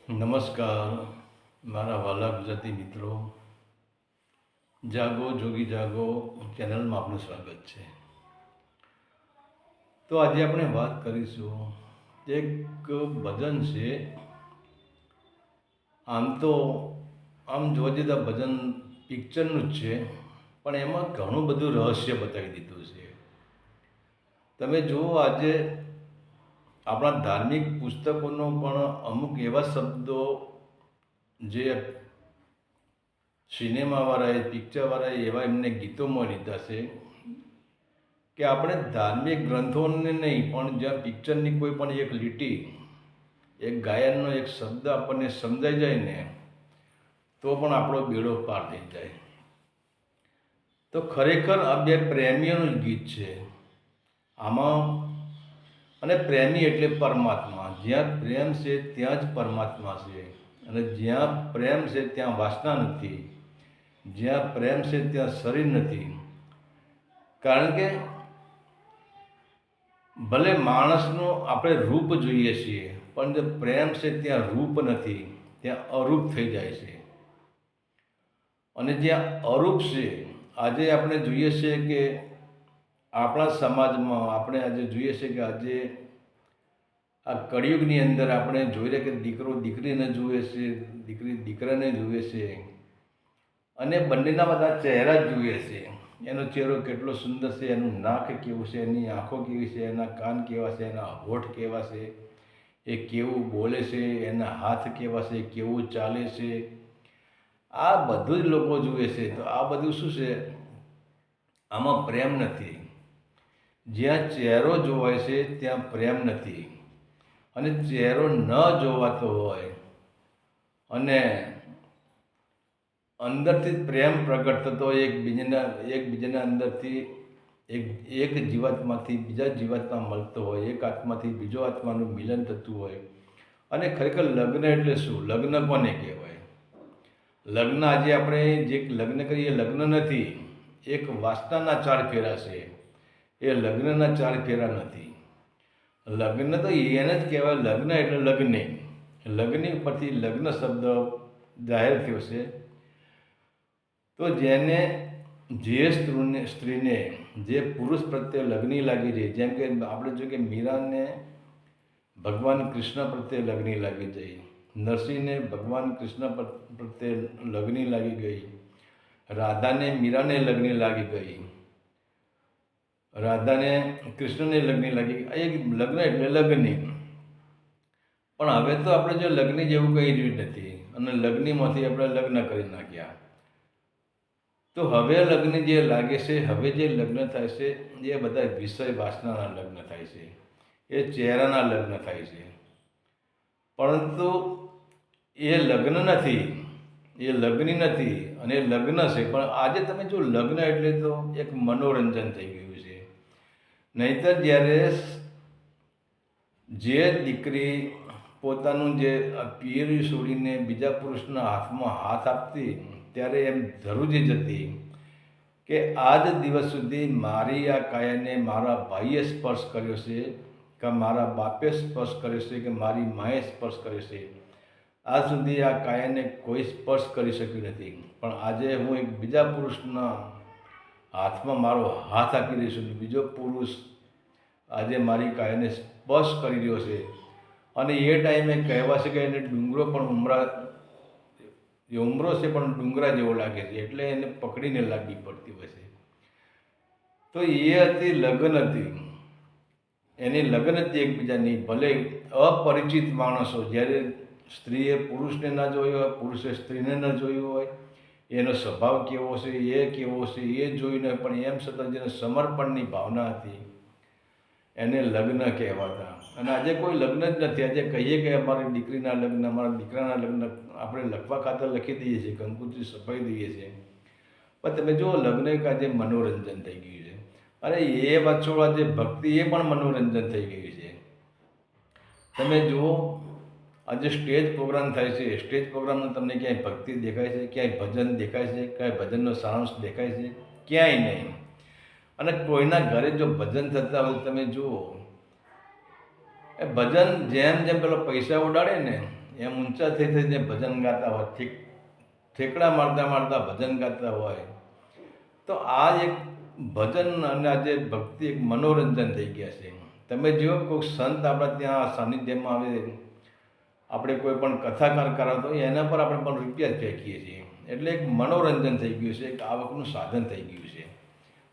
નમસ્કાર મારા વાલા ગુજરાતી મિત્રો. જાગો જોગી જાગો ચેનલમાં આપનું સ્વાગત છે. તો આજે આપણે વાત કરીશું એક ભજન છે. આમ જોવા જઈએ તો ભજન પિક્ચરનું જ છે, પણ એમાં ઘણું બધું રહસ્ય બતાવી દીધું છે. તમે જુઓ, આજે આપણા ધાર્મિક પુસ્તકોનો પણ અમુક એવા શબ્દો જે સિનેમાવાળાએ પિક્ચરવાળાએ એવા એમને ગીતોમાં લીધા છે કે આપણે ધાર્મિક ગ્રંથોને નહીં, પણ જ્યાં પિક્ચરની કોઈ પણ એક લીટી, એક ગાયનનો એક શબ્દ આપણને સમજાઈ જાય ને, તો પણ આપણો બેડો પાર થઈ જાય. તો ખરેખર આ બે પ્રેમીઓનું જ ગીત છે આમાં. અને પ્રેમી એટલે પરમાત્મા. જ્યાં પ્રેમ છે ત્યાં જ પરમાત્મા છે, અને જ્યાં પ્રેમ છે ત્યાં વાસના નથી, જ્યાં પ્રેમ છે ત્યાં શરીર નથી. કારણ કે ભલે માણસનું આપણે રૂપ જોઈએ છીએ, પણ જે પ્રેમ છે ત્યાં રૂપ નથી, ત્યાં અરૂપ થઈ જાય છે. અને જ્યાં અરૂપ છે, આજે આપણે જોઈએ છીએ કે આપણા સમાજમાં આપણે આજે જોઈએ છીએ કે આજે આ કળિયુગની અંદર આપણે જોઈ રહ્યા કે દીકરો દીકરીને જુએ છે, દીકરી દીકરાને જુએ છે, અને બંનેના બધા ચહેરા જ જુએ છે. એનો ચહેરો કેટલો સુંદર છે, એનું નાક કેવું છે, એની આંખો કેવી છે, એના કાન કેવા છે, એના હોઠ કેવા છે, એ કેવું બોલે છે, એના હાથ કેવા છે, કેવું ચાલે છે, આ બધું જ લોકો જુએ છે. તો આ બધું શું છે? આમાં પ્રેમ નથી. જ્યાં ચહેરો જોવાય છે ત્યાં પ્રેમ નથી, અને ચહેરો ન જોવાતો હોય અને અંદરથી પ્રેમ પ્રગટ થતો હોય, એકબીજાના અંદરથી એક જીવાત્માથી બીજા જીવાત્મા મળતો હોય, એક આત્માથી બીજો આત્માનું મિલન થતું હોય. અને ખરેખર લગ્ન એટલે શું? લગ્ન કોને કહેવાય? લગ્ન આજે આપણે જે લગ્ન કરીએ લગ્ન નથી, એક વાસનાના 4 ફેરા છે. એ લગ્નના 4 ફેરા નથી. લગ્ન તો એને જ કહેવાય. લગ્ન એટલે લગ્ની. લગ્ની ઉપરથી લગ્ન શબ્દ જાહેર થયો છે. તો જેને જે સ્ત્રીને જે પુરુષ પ્રત્યે લગ્ની લાગી જાય, જેમ કે આપણે જોઈએ કે મીરાને ભગવાન કૃષ્ણ પ્રત્યે લગ્ની લાગી ગઈ, નરસિંહને ભગવાન કૃષ્ણ પ્રત્યે લગ્ની લાગી ગઈ, રાધાને મીરાને લગ્ની લાગી ગઈ, રાધાને કૃષ્ણને લગ્ન લાગી. એક લગ્ન એટલે લગ્ની. પણ હવે તો આપણે જો લગ્ન જેવું કંઈ જ નથી, અને લગ્નીમાંથી આપણે લગ્ન કરી નાખ્યા. તો હવે લગ્ન જે લાગે છે, હવે જે લગ્ન થાય છે, એ બધા વિષય વાસનાના લગ્ન થાય છે, એ ચહેરાના લગ્ન થાય છે. પરંતુ એ લગ્ન નથી, એ લગ્ની નથી, અને લગ્ન છે. પણ આજે તમે જો લગ્ન એટલે તો એક મનોરંજન થઈ ગયું છે. નહીંતર જ્યારે જે દીકરી પોતાનું જે પિયરી છોડીને બીજા પુરુષના હાથમાં હાથ આપતી, ત્યારે એમ ધરુજી જતી કે આજ દિવસ સુધી મારી આ કાયાને મારા ભાઈએ સ્પર્શ કર્યો છે, કે મારા બાપે સ્પર્શ કર્યો છે, કે મારી માએ સ્પર્શ કર્યો છે. આજ સુધી આ કાયાને કોઈ સ્પર્શ કરી શક્યું નથી. પણ આજે હું એક બીજા પુરુષના હાથમાં મારો હાથ આપી રહ્યો છું, બીજો પુરુષ આજે મારી કાયાને સ્પર્શ કરી રહ્યો છે. અને એ ટાઈમે કહેવા છે કે એને ડુંગરો પણ ઉમરો છે, પણ ડુંગરા જેવો લાગે છે, એટલે એને પકડીને લાગી પડતી હોય છે. તો એ હતી લગ્ન હતી, એની લગ્ન હતી એકબીજાની. ભલે અપરિચિત માણસો, જ્યારે સ્ત્રીએ પુરુષને ના જોયો હોય, પુરુષે સ્ત્રીને ન જોયું હોય, એનો સ્વભાવ કેવો છે, એ કેવો છે, એ જોઈને, પણ એમ છતાં જેને સમર્પણની ભાવના હતી, એને લગ્ન કહેવાતા. અને આજે કોઈ લગ્ન જ નથી. આજે કહીએ કે અમારી દીકરીના લગ્ન, અમારા દીકરાના લગ્ન, આપણે લખવા ખાતર લખી દઈએ છીએ, કંકુથી સફાઈ દઈએ છીએ. પણ તમે જુઓ, લગ્ન એક આજે મનોરંજન થઈ ગયું છે. અને એ વાત છોડો, આજે ભક્તિ એ પણ મનોરંજન થઈ ગયું છે. તમે જુઓ, આજે સ્ટેજ પ્રોગ્રામ થાય છે, સ્ટેજ પ્રોગ્રામમાં તમને ક્યાંય ભક્તિ દેખાય છે? ક્યાંય ભજન દેખાય છે? ક્યાંય ભજનનો સારાંશ દેખાય છે? ક્યાંય નહીં. અને કોઈના ઘરે જો ભજન થતા હોય તમે જુઓ, એ ભજન જેમ જેમ પેલો પૈસા ઉડાડે ને, એમ ઊંચા થઈ થઈને ભજન ગાતા હોય, ઠેકડા મારતા મારતા ભજન ગાતા હોય, તો આ એક ભજન અને આજે ભક્તિ એક મનોરંજન થઈ ગયા છે. તમે જો કોઈ સંત આપણા ત્યાં સાનિધ્યમાં આવે, આપણે કોઈ પણ કથાકાર કરાવતો હોય એના પર આપણે પણ રૂપિયા જ ફેંકીએ છીએ. એટલે એક મનોરંજન થઈ ગયું છે, એક આવકનું સાધન થઈ ગયું છે.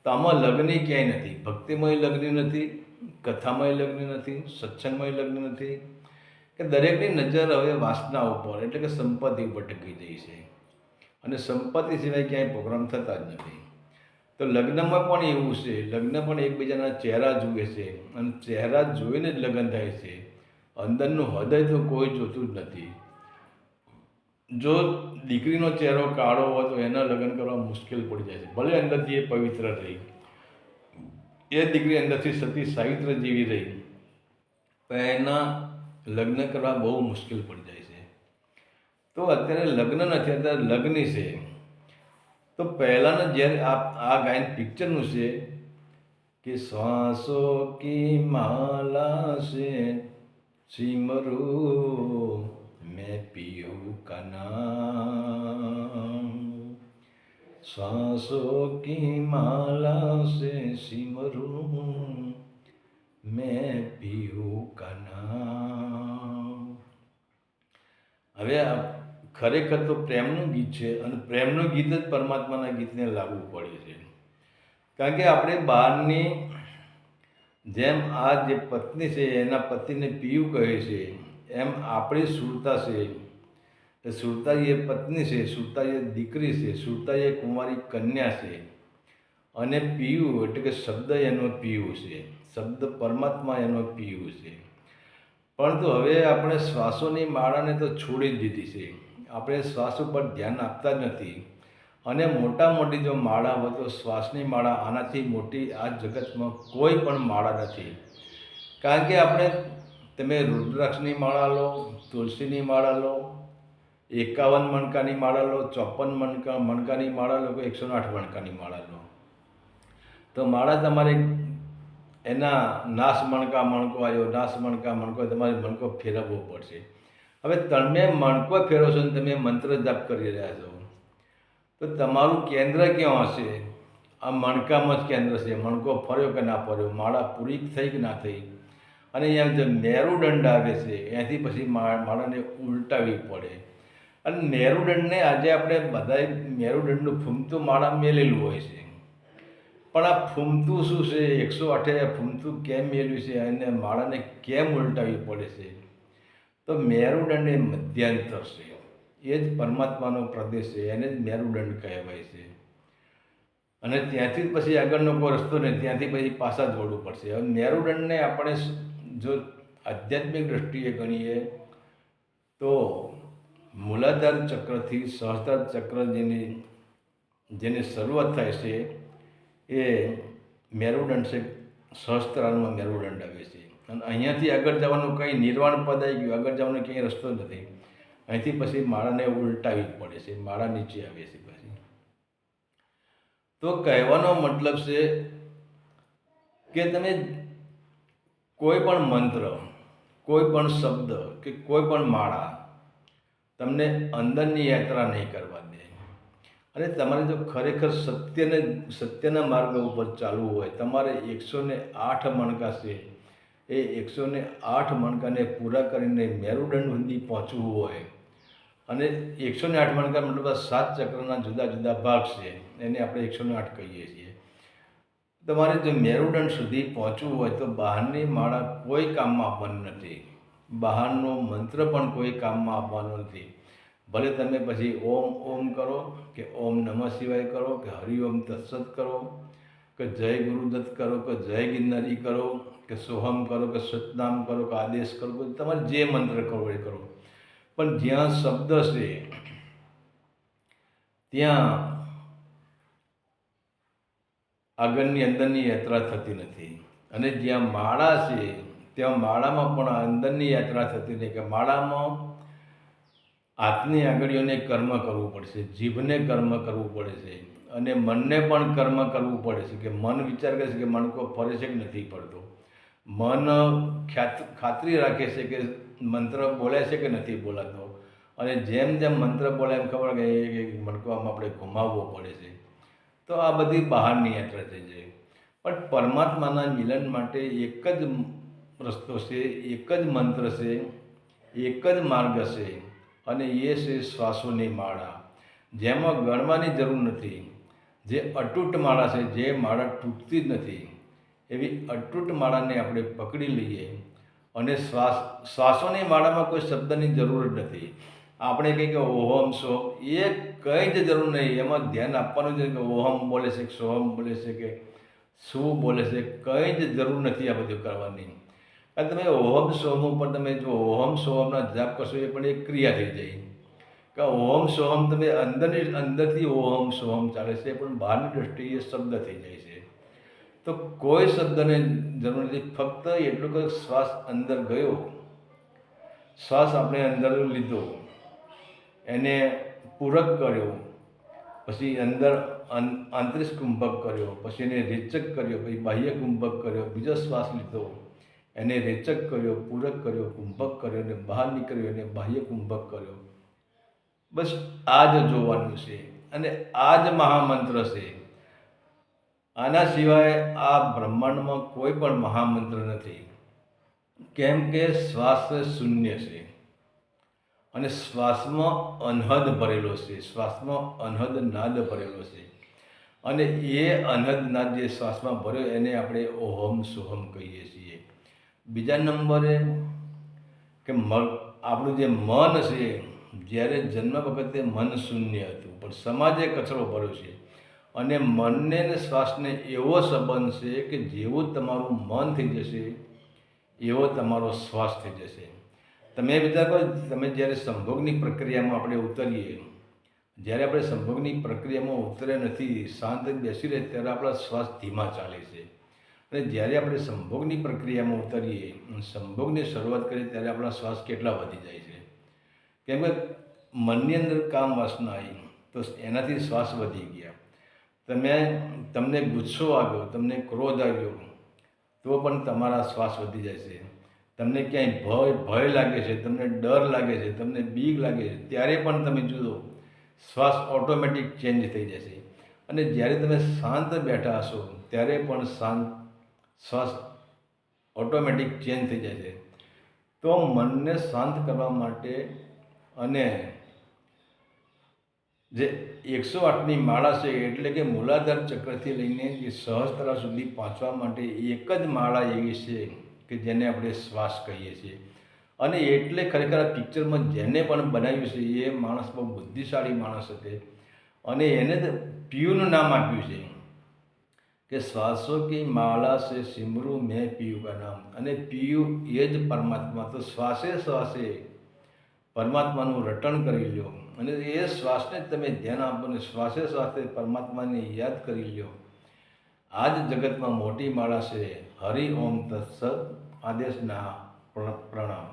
તો આમાં લગ્ન ક્યાંય નથી, ભક્તિમય લગ્ન નથી, કથામય લગ્ન નથી, સત્સંગમય લગ્ન નથી, કે દરેકની નજર હવે વાસના ઉપર એટલે કે સંપત્તિ ઉપર ટકી જાય છે, અને સંપત્તિ સિવાય ક્યાંય પ્રોગ્રામ થતા જ નથી. તો લગ્નમાં પણ એવું છે, લગ્ન પણ એકબીજાના ચહેરા જુએ છે, અને ચહેરા જોઈને જ લગ્ન થાય છે. અંદરનું હૃદય તો કોઈ જોતું જ નથી. જો દીકરીનો ચહેરો કાળો હોય તો એના લગ્ન કરવા મુશ્કેલ પડી જાય છે. ભલે અંદરથી એ પવિત્ર રહી, એ દીકરી અંદરથી સતી સાવિત્ર જેવી રહી, પણ એના લગ્ન કરવા બહુ મુશ્કેલ પડી જાય છે. તો અત્યારે લગ્ન નથી, અત્યારે લગ્ન છે. તો પહેલાંના જ્યારે આ ગાયન પિક્ચરનું છે કે શ્વાસો કી માલા સે સિમરું मैं पियूं का नाम, सांसों की माला से सिमरूं मैं पियूं का नाम. હવે આ ખરેખર તો પ્રેમનું ગીત છે, અને પ્રેમનું ગીત જ પરમાત્માના ગીતને લાગુ પડે છે. કારણ કે આપણે બહારની જેમ આ જે પત્ની છે એના પતિને પીયું કહે છે, એમ આપણી સુરતા છે, એ સુરતા એ પત્ની છે, સુરતા એ દીકરી છે, સુરતા એ કુંવારી કન્યા છે, અને પીયું એટલે કે શબ્દ એનો પીયું છે, શબ્દ પરમાત્મા એનો પીયું છે. પરંતુ હવે આપણે શ્વાસોની માળાને તો છોડી જ દીધી છે. આપણે શ્વાસ ઉપર ધ્યાન આપતા જ નથી, અને મોટા મોટી જો માળા હોય તો શ્વાસની માળા આનાથી મોટી આ જગતમાં કોઈ પણ માળા નથી. કારણ કે આપણે તમે રુદ્રાક્ષની માળા લો, તુલસીની માળા લો, 51 મણકાની માળા લો, 54 મણકાની માળા લો, 108 મણકાની માળા લો, તો માળા તમારે એના નાશ મણકો આવ્યો, નાશ મણકો આવ્યો, તમારે મણકો ફેરવવો પડશે. હવે તમે મણકો ફેરવો છો ને તમે મંત્ર જાપ કરી રહ્યા છો, તો તમારું કેન્દ્ર ક્યાં હશે? આ મણકામાં જ કેન્દ્ર છે. મણકો ફર્યો કે ના ફર્યો, માળા પૂરી થઈ કે ના થઈ. અને અહીંયા જે મેરુદંડ આવે છે એનાથી પછી માળાને ઉલટાવી પડે. અને મેરુદંડને આજે આપણે બધાએ મેરુદંડનું ફૂમતું માળા મેલેલું હોય છે, પણ આ ફૂમતું શું છે, 108 ફૂમતું કેમ મેળવ્યું છે, અને માળાને કેમ ઉલટાવી પડે છે? તો મેરુદંડ એ મધ્યાંતર છે, એ જ પરમાત્માનો પ્રદેશ છે, એને જ મેરુદંડ કહેવાય છે. અને ત્યાંથી જ પછી આગળનો કોઈ રસ્તો નહીં, ત્યાંથી પછી પાછા જોડવું પડશે. હવે મેરુદંડને આપણે જો આધ્યાત્મિક દ્રષ્ટિએ ગણીએ તો મૂલાધાર ચક્રથી સહસ્ત્રાર ચક્ર જેની શરૂઆત થાય છે એ મેરુદંડ છે, સહસ્ત્રારમાં મેરુદંડ આવે છે. અને અહીંયાથી આગળ જવાનું કંઈ નિર્વાણ પદ આવી ગયું, આગળ જવાનો ક્યાંય રસ્તો નથી. અહીંથી પછી માળાને ઉલટાવી જ પડે છે, માળા નીચે આવે છે પછી. તો કહેવાનો મતલબ છે કે તમે કોઈ પણ મંત્ર, કોઈ પણ શબ્દ કે કોઈ પણ માળા તમને અંદરની યાત્રા નહીં કરવા દે. અને તમારે જો ખરેખર સત્યના માર્ગ ઉપર ચાલવું હોય, તમારે 108 મણકા છે, એ 108 મણકાને પૂરા કરીને મેરુદંડ સુધી પહોંચવું હોય, અને 108 મણકા મતલબ 7 ચક્રના જુદા જુદા ભાગ છે, એને આપણે 108 કહીએ છીએ. તમારે જો મેરુદંડ સુધી પહોંચવું હોય તો બહારની માળા કોઈ કામમાં આવવાની નથી, બહારનો મંત્ર પણ કોઈ કામમાં આવવાનો નથી. ભલે તમે પછી ઓમ કરો, કે ઓમ નમઃ શિવાય કરો, કે હરિઓમ તત્સત કરો, કે જય ગુરુદત્ત કરો, કે જય ગિરનારી કરો, કે સોહમ કરો, કે સતનામ કરો, કે આદેશ કરો, તમારે જે મંત્ર કરવો એ કરો. પણ જ્યાં શબ્દ છે ત્યાં આગળની અંદરની યાત્રા થતી નથી. અને જ્યાં માળા છે ત્યાં માળામાં પણ અંદરની યાત્રા થતી નથી. કે માળામાં હાથની આંગળીઓને કર્મ કરવું પડશે, જીભને કર્મ કરવું પડે છે, અને મનને પણ કર્મ કરવું પડે છે. કે મન વિચાર કરે છે કે મણકો ફરે છે કે નથી ફરતો, મન ખાતરી રાખે છે કે મંત્ર બોલાય છે કે નથી બોલાતો, અને જેમ જેમ મંત્ર બોલાય એમ ખબર કે એક મણકામાં આપણે ઘુમાવવો પડે છે. તો આ બધી બહારની યાત્રા થઈ જાય. પણ પરમાત્માના મિલન માટે એક જ રસ્તો છે, એક જ મંત્ર છે, એક જ માર્ગ છે, અને એ છે શ્વાસોની માળા, જેમાં ગણવાની જરૂર નથી. જે અતૂટ માળા છે, જે માળા તૂટતી જ નથી, એવી અતૂટ માળાને આપણે પકડી લઈએ. અને શ્વાસોની માળામાં કોઈ શબ્દની જરૂર જ નથી. આપણે કહીએ કે ઓહમ સોહમ, એ કંઈ જ જરૂર નહીં. એમાં ધ્યાન આપવાનું છે કે ઓહમ બોલે છે, સોહમ બોલે છે, કે શું બોલે છે, કંઈ જ જરૂર નથી આ બધું કરવાની. કારણ તમે ઓહમ સોહમ ઉપર તમે જો ઓહમ સોહમના જાપ કરશો, એ પણ એક ક્રિયા થઈ જાય. કે ઓહમ સોહમ તમે અંદરથી ઓહમ સોહમ ચાલે છે, પણ બહારની દ્રષ્ટિએ શબ્દ થઈ જાય છે. તો કોઈ શબ્દને જરૂર નથી. ફક્ત એટલું કે શ્વાસ અંદર ગયો, શ્વાસ આપણે અંદર લીધો, એને પૂરક કર્યો, પછી અંદર આંતરિક કુંભક કર્યો, પછી એને રેચક કર્યો, પછી બાહ્ય કુંભક કર્યો, બીજો શ્વાસ લીધો, એને રેચક કર્યો, પૂરક કર્યો, કુંભક કર્યો, અને બહાર નીકળ્યો, એને બાહ્ય કુંભક કર્યો. બસ આ જ જોવાનું છે, અને આ જ મહામંત્ર છે. આના સિવાય આ બ્રહ્માંડમાં કોઈ પણ મહામંત્ર નથી. કેમ કે શ્વાસ શૂન્ય છે, અને શ્વાસમાં અનહદ ભરેલો છે, શ્વાસમાં અનહદ નાદ ભરેલો છે. અને એ અનહદ નાદ જે શ્વાસમાં ભર્યો એને આપણે ઓહમ સોહમ કહીએ છીએ. બીજા નંબરે કે આપણું જે મન છે, જ્યારે જન્મ વખતે મન શૂન્ય હતું, પણ સમાજે કચરો ભર્યો છે. અને મનને ને શ્વાસને એવો સંબંધ છે કે જેવું તમારું મન થઈ જશે, એવો તમારો શ્વાસ થઈ જશે. તમે વિચાર કરો, તમે જ્યારે સંભોગની પ્રક્રિયામાં આપણે ઉતરીએ, જ્યારે આપણે સંભોગની પ્રક્રિયામાં ઉતરે નથી, શાંત બેસી રહે, ત્યારે આપણા શ્વાસ ધીમા ચાલે છે. અને જ્યારે આપણે સંભોગની પ્રક્રિયામાં ઉતરીએ, સંભોગની શરૂઆત કરીએ, ત્યારે આપણા શ્વાસ કેટલા વધી જાય છે. કેમ કે મનની અંદર કામ વાસના આવી, તો એનાથી શ્વાસ વધી ગયા. તમને ગુસ્સો આવ્યો, તમને ક્રોધ આવ્યો, તો પણ તમારા શ્વાસ વધી જાય છે. તમને ક્યાંય ભય લાગે છે, તમને ડર લાગે છે, તમને બીક લાગે છે, ત્યારે પણ તમે જુઓ શ્વાસ ઓટોમેટિક ચેન્જ થઈ જશે. અને જ્યારે તમે શાંત બેઠા હશો, ત્યારે પણ શ્વાસ ઓટોમેટિક ચેન્જ થઈ જાય છે. તો મનને શાંત કરવા માટે અને જે 108ની માળા છે, એટલે કે મૂલાધાર ચક્રથી લઈને જે સહસ્ત્રા સુધી પહોંચવા માટે એક જ માળા એવી છે કે જેને આપણે શ્વાસ કહીએ છીએ. અને એટલે ખરેખર આ પિક્ચરમાં જેને પણ બનાવ્યું છે, એ માણસ બહુ બુદ્ધિશાળી માણસ હતો. અને એને પીયુનું નામ આપ્યું છે કે શ્વાસો કી માળા સે સિમરું મેં પીયુ કા નામ. અને પીયુ એ જ પરમાત્મા. તો શ્વાસે શ્વાસે પરમાત્માનું રટણ કરી લો, અને એ શ્વાસને તમે ધ્યાન આપો, ને શ્વાસે શ્વાસે પરમાત્માને યાદ કરી લો. આ જ જગતમાં મોટી માળા છે. હરિ ઓમ તત્સત. આદેશના પ્રણામ.